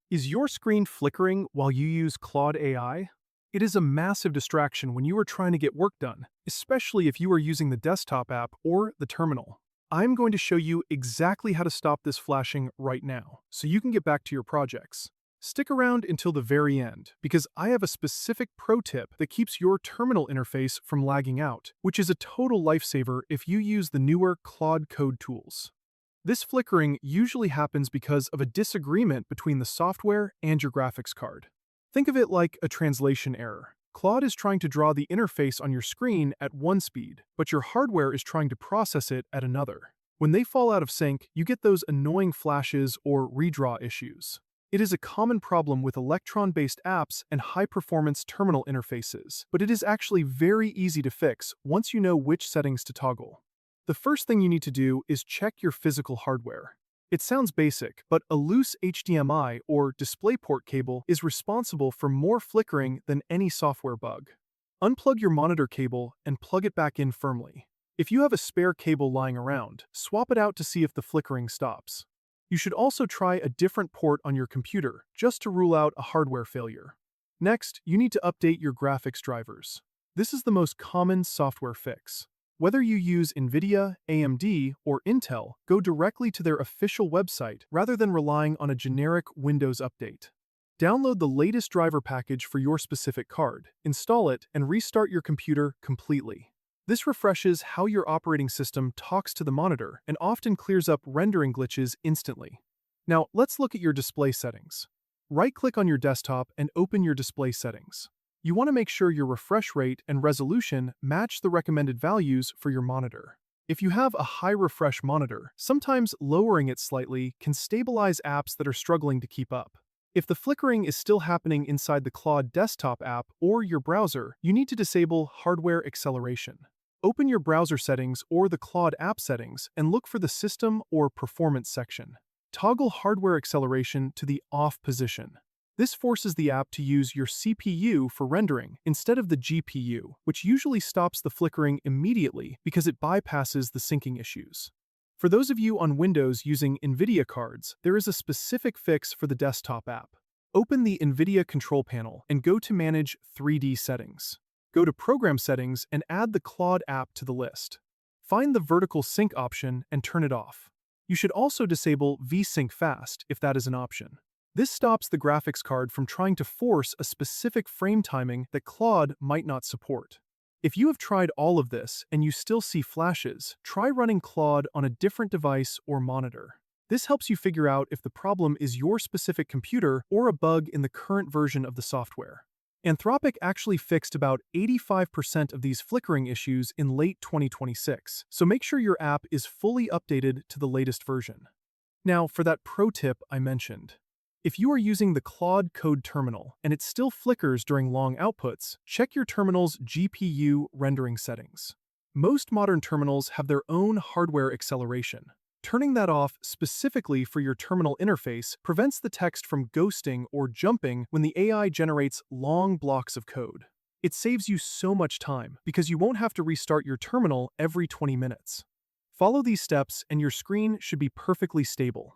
Is your screen flickering while you use Claude AI? It is a massive distraction when you are trying to get work done, especially if you are using the desktop app or the terminal. I'm going to show you exactly how to stop this flashing right now, so you can get back to your projects. Stick around until the very end, because I have a specific pro tip that keeps your terminal interface from lagging out, which is a total lifesaver if you use the newer Claude Code tools. This flickering usually happens because of a disagreement between the software and your graphics card. Think of it like a translation error. Claude is trying to draw the interface on your screen at one speed, but your hardware is trying to process it at another. When they fall out of sync, you get those annoying flashes or redraw issues. It is a common problem with Electron-based apps and high-performance terminal interfaces, but it is actually very easy to fix once you know which settings to toggle. The first thing you need to do is check your physical hardware. It sounds basic, but a loose HDMI or DisplayPort cable is responsible for more flickering than any software bug. Unplug your monitor cable and plug it back in firmly. If you have a spare cable lying around, swap it out to see if the flickering stops. You should also try a different port on your computer, just to rule out a hardware failure. Next, you need to update your graphics drivers. This is the most common software fix. Whether you use NVIDIA, AMD, or Intel, go directly to their official website rather than relying on a generic Windows update. Download the latest driver package for your specific card, install it, and restart your computer completely. This refreshes how your operating system talks to the monitor and often clears up rendering glitches instantly. Now, let's look at your display settings. Right-click on your desktop and open your display settings. You want to make sure your refresh rate and resolution match the recommended values for your monitor. If you have a high refresh monitor, sometimes lowering it slightly can stabilize apps that are struggling to keep up. If the flickering is still happening inside the Claude desktop app or your browser, you need to disable hardware acceleration. Open your browser settings or the Claude app settings and look for the System or Performance section. Toggle hardware acceleration to the off position. This forces the app to use your CPU for rendering instead of the GPU, which usually stops the flickering immediately because it bypasses the syncing issues. For those of you on Windows using NVIDIA cards, there is a specific fix for the desktop app. Open the NVIDIA control panel and go to Manage 3D Settings. Go to Program Settings and add the Claude app to the list. Find the vertical sync option and turn it off. You should also disable VSync Fast if that is an option. This stops the graphics card from trying to force a specific frame timing that Claude might not support. If you have tried all of this and you still see flashes, try running Claude on a different device or monitor. This helps you figure out if the problem is your specific computer or a bug in the current version of the software. Anthropic actually fixed about 85% of these flickering issues in late 2026, so make sure your app is fully updated to the latest version. Now, for that pro tip I mentioned. If you are using the Claude Code terminal and it still flickers during long outputs, check your terminal's GPU rendering settings. Most modern terminals have their own hardware acceleration. Turning that off specifically for your terminal interface prevents the text from ghosting or jumping when the AI generates long blocks of code. It saves you so much time because you won't have to restart your terminal every 20 minutes. Follow these steps and your screen should be perfectly stable.